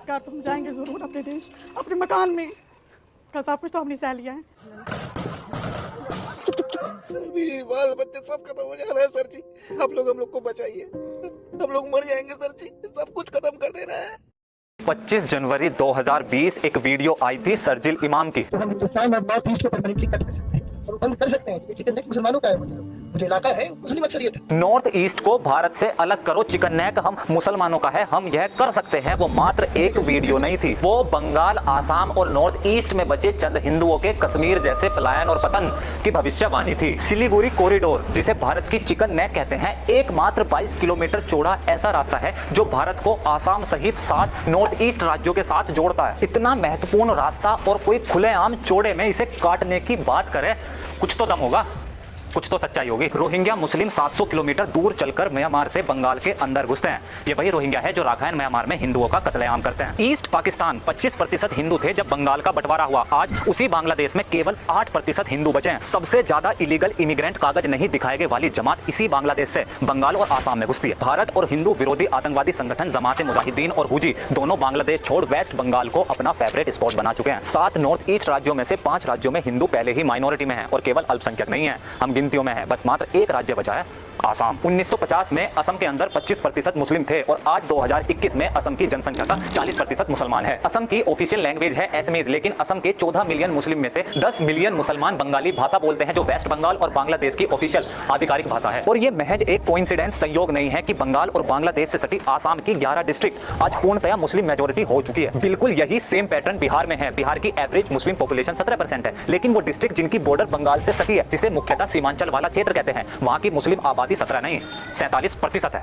कर तुम जाएंगे ज़रूर अपने देश, अपने मकान में का सब कुछ तो हमने सह लिया है। अभी बाल बच्चे सब खत्म हो जा रहा है सर जी, आप लोग हम लोग को बचाइए, हम लोग मर जाएंगे सर जी, सब कुछ खत्म कर दे रहा है। 25 जनवरी 2020 एक वीडियो आई थी शर्जील इमाम की। तो हम हिंदुस्तान और नॉर्थ ईस्ट को परमानेंटली कट कर सकते हैं और बंद कर सकते हैं। चिकन नेक मुसलमानों का है, मतलब मुझे इलाका है मुस्लिम अक्सरियत है। नॉर्थ ईस्ट को भारत से अलग करो, चिकन नेक हम मुसलमानों का है, हम यह कर सकते हैं। वो मात्र एक वीडियो नहीं थी, वो बंगाल, आसाम और नॉर्थ ईस्ट में बचे चंद हिंदुओं के कश्मीर जैसे पलायन और पतन की भविष्यवाणी थी। सिलीगुड़ी कॉरिडोर, जिसे भारत की चिकन नेक कहते हैं, एकमात्र 22 किलोमीटर चौड़ा ऐसा रास्ता है जो भारत को आसाम सहित 7 नॉर्थ ईस्ट राज्यों के साथ जोड़ता है। इतना महत्वपूर्ण रास्ता और कोई खुलेआम चौड़े में इसे काटने की बात करे, कुछ तो दम होगा, कुछ तो सच्चाई होगी। रोहिंग्या मुस्लिम 700 किलोमीटर दूर चलकर म्यांमार से बंगाल के अंदर घुसते हैं। ये वही रोहिंग्या है जो राखाइन म्यांमार में हिंदुओं का कत्लेआम करते हैं। ईस्ट पाकिस्तान 25% हिंदू थे जब बंगाल का बंटवारा हुआ। आज उसी बांग्लादेश में केवल 8% हिंदू बचे हैं। सबसे ज्यादा इलीगल इमिग्रेंट कागज नहीं दिखाए गए वाली जमात इसी बांग्लादेश से बंगाल और आसाम में घुसती है। भारत और हिंदू विरोधी आतंकवादी संगठन जमाते मुजाहिदीन और हुजी दोनों बांग्लादेश छोड़ वेस्ट बंगाल को अपना फेवरेट स्पॉट बना चुके हैं। 7 नॉर्थ ईस्ट राज्यों में से 5 राज्यों में हिंदू पहले ही माइनॉरिटी में है और केवल अल्पसंख्यक नहीं है, हम गिनतियों में है। बस मात्र एक राज्य बचा है, आसाम। 1950 में असम के अंदर 25% मुस्लिम थे और आज 2021 में असम की जनसंख्या का 40% मुसलमान है। असम की ऑफिशियल लैंग्वेज है एसमीज, लेकिन असम के 14 मिलियन मुस्लिम में से 10 मिलियन मुसलमान बंगाली भाषा बोलते हैं, जो वेस्ट बंगाल और बांग्लादेश की ऑफिशियल आधिकारिक भाषा है। और ये महज एक कोइंसिडेंस, संयोग नहीं है कि बंगाल और बांग्लादेश से सटी आसाम की 11 डिस्ट्रिक्ट आज पूर्णतया मुस्लिम मेजोरिटी हो चुकी है। बिल्कुल यही सेम पैटर्न बिहार में है। बिहार की एवरेज मुस्लिम पॉपुलेशन 17% है, लेकिन वो डिस्ट्रिक्ट जिनकी बॉर्डर बंगाल से सटी है, जिसे मुख्यतः सीमांचल वाला क्षेत्र कहते हैं, वहां की मुस्लिम आबादी 17 नहीं 47% है।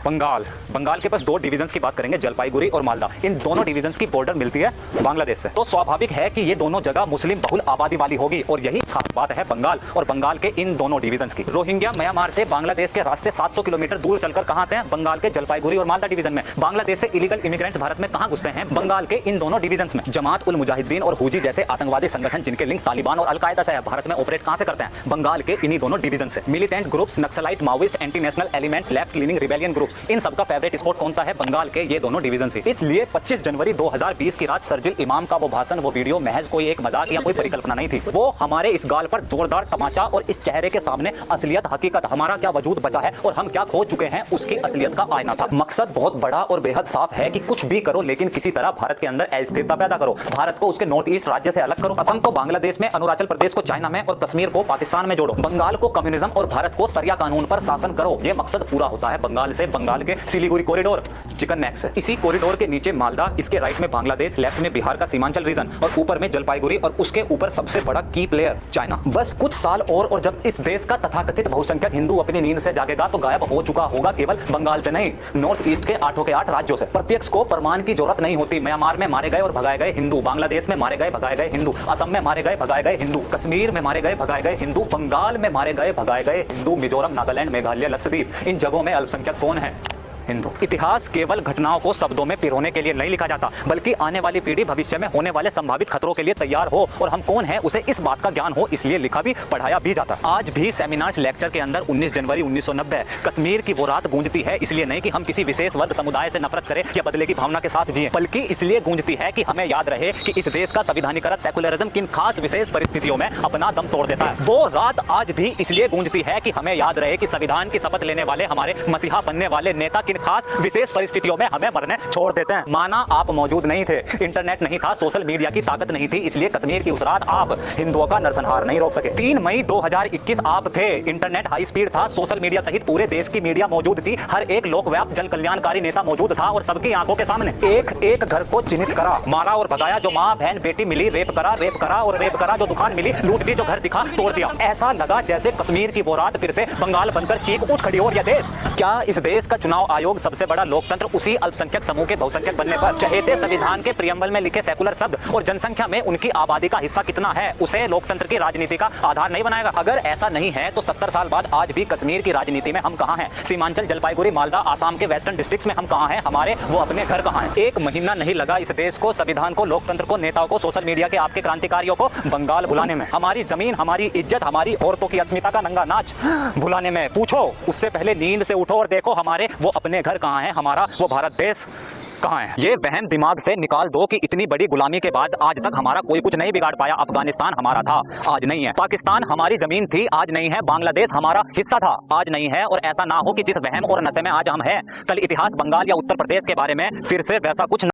बंगाल के पास 2 डिवीजन्स की बात करेंगे, जलपाईगुड़ी और मालदा। इन दोनों डिवीजन्स की बॉर्डर मिलती है बांग्लादेश से, तो स्वाभाविक है कि ये दोनों जगह मुस्लिम बहुल आबादी वाली होगी। और यही खास बात है बंगाल और बंगाल के इन दोनों डिवीजन्स की। रोहिंग्या म्यांमार से बांग्लादेश के रास्ते 700 किलोमीटर दूर चलकर कहां आते हैं? बंगाल के जलपाईगुड़ी और मालदा डिवीजन में। बांग्लादेश से इलीगल इमिग्रेंट्स भारत में कहां घुसते हैं? बंगाल के इन दोनों डिवीजन्स में। जमात उल मुजाहिदीन और हुजी जैसे आतंकवादी संगठन जिनके लिंक तालिबान और अलकायदा से है, भारत में ऑपरेट कहां से करते हैं? बंगाल के इन्हीं दोनों डिवीजन से। Militant groups, Naxalite, Maoist, anti national elements, left leaning rebellion groups, इन सबका फेवरेट स्पॉट कौन सा है? बंगाल के ये दोनों डिवीजन से। इसलिए 25 जनवरी 2020 की रात शर्जील इमाम का वो भाषण, वो वीडियो महज कोई एक मजाक या कोई परिकल्पना नहीं थी। वो हमारे इस गाल पर जोरदार तमाचा और इस चेहरे के सामने असलियत, हकीकत, हमारा क्या वजूद बचा है और हम क्या खो चुके हैं, उसकी असलियत का आईना था। मकसद बहुत बड़ा और बेहद साफ है कि कुछ भी करो, लेकिन किसी तरह भारत के अंदर अस्थिरता पैदा करो। भारत को उसके नॉर्थ ईस्ट राज्य से अलग करो, असम को बांग्लादेश में, अरुणाचल प्रदेश को चाइना में और कश्मीर को पाकिस्तान में जोड़ो। बंगाल को कम्युनिज्म और भारत को सरिया कानून पर शासन करो। ये मकसद पूरा होता है बंगाल से, बंगाल के सिलीगुड़ी कॉरिडोर, चिकन नेक से। इसी कॉरिडोर के नीचे मालदा, इसके राइट में बांग्लादेश, लेफ्ट में बिहार का सीमांचल रीजन और ऊपर में जलपाईगुड़ी और उसके ऊपर सबसे बड़ा की प्लेयर चाइना। बस कुछ साल और जब इस देश का तथाकथित बहुसंख्यक हिंदू अपनी नींद से जागेगा तो गायब हो चुका होगा केवल बंगाल से नहीं, नॉर्थ ईस्ट के 8 के 8 राज्यों से। प्रत्यक्ष को प्रमाण की जरूरत नहीं होती। म्यांमार में मारे गए और भगाए गए हिंदू, बांग्लादेश में मारे गए भगाए गए हिंदू, असम में मारे गए भगाए गए हिंदू, कश्मीर में मारे गए भगाए गए हिंदू, बंगाल में मारे गए भगाए गए हिंदू, मिजोरम, नागालैंड, मेघालय, लक्षद्वीप, इन जगहों में अल्पसंख्यक कौन है? हिंदू। इतिहास केवल घटनाओं को शब्दों में पिरोने के लिए नहीं लिखा जाता, बल्कि आने वाली पीढ़ी भविष्य में होने वाले संभावित खतरों के लिए तैयार हो और हम कौन है उसे इस बात का ज्ञान हो, इसलिए लिखा भी पढ़ाया भी जाता। आज भी सेमिनार्स, लेक्चर के अंदर 19 जनवरी 1990 कश्मीर की वो रात गूंजती है, इसलिए नहीं कि हम किसी विशेष वर्ग समुदाय से नफरत करें या बदले की भावना के साथ जिए, बल्कि इसलिए गूंजती है कि हमें याद रहे कि इस देश का संविधानीकरण सेकुलरिज्म किन खास विशेष परिस्थितियों में अपना दम तोड़ देता है। वो रात आज भी इसलिए गूंजती है कि हमें याद रहे कि संविधान की शपथ लेने वाले हमारे मसीहा बनने वाले नेता किन खास विशेष परिस्थितियों में हमें मरने छोड़ देते हैं। माना आप मौजूद नहीं थे, इंटरनेट नहीं था, सोशल मीडिया की ताकत नहीं थी, इसलिए कश्मीर की उस रात आप हिंदुओं का नरसंहार नहीं रोक सके। 3 मई 2021 आप थे, इंटरनेट हाई स्पीड था, सोशल मीडिया सहित पूरे देश की मीडिया मौजूद थी, हर एक लोकव्याप्त जन कल्याणकारी नेता मौजूद था और सबकी आंखों के सामने एक एक घर को चिन्हित करा, मारा और भगाया, जो माँ बहन बेटी मिली रेप करा और रेप करा, जो दुकान मिली लूट दी, जो घर दिखा तोड़ दिया। ऐसा लगा जैसे कश्मीर की वो रात फिर से बंगाल बनकर चीख उठ खड़ी हो। यह देश, क्या इस देश का चुनाव आयोग सबसे बड़ा लोकतंत्र उसी अल्पसंख्यक समूह के बहुसंख्यक बनने पर, चहेते संविधान के प्रियम्बल में लिखे सेकुलर शब्द और जनसंख्या में उनकी आबादी का हिस्सा कितना है, उसे लोकतंत्र की राजनीति का आधार नहीं बनाएगा? अगर ऐसा नहीं है तो 70 साल बाद आज भी कश्मीर की राजनीति में हम कहां हैं? सीमांचल, जलपाईगुड़ी, मालदा, आसाम के वेस्टर्न डिस्ट्रिक्ट्स में हम कहां हैं? हमारे वो अपने घर कहां हैं? 1 महीना नहीं लगा इस देश को, संविधान को, लोकतंत्र को, नेताओं को, सोशल मीडिया के आपके क्रांतिकारियों को बंगाल भुलाने में, हमारी जमीन, हमारी इज्जत, हमारी औरतों की अस्मिता का नंगा नाच भुलाने में। पूछो, उससे पहले नींद से उठो और देखो हमारे वो अपने घर कहां हैं, हमारा वो भारत देश कहाँ है? ये वहम दिमाग से निकाल दो कि इतनी बड़ी गुलामी के बाद आज तक हमारा कोई कुछ नहीं बिगाड़ पाया। अफगानिस्तान हमारा था, आज नहीं है। पाकिस्तान हमारी जमीन थी, आज नहीं है। बांग्लादेश हमारा हिस्सा था, आज नहीं है। और ऐसा ना हो कि जिस वहम और नशे में आज हम हैं, कल इतिहास बंगाल या उत्तर प्रदेश के बारे में फिर से वैसा कुछ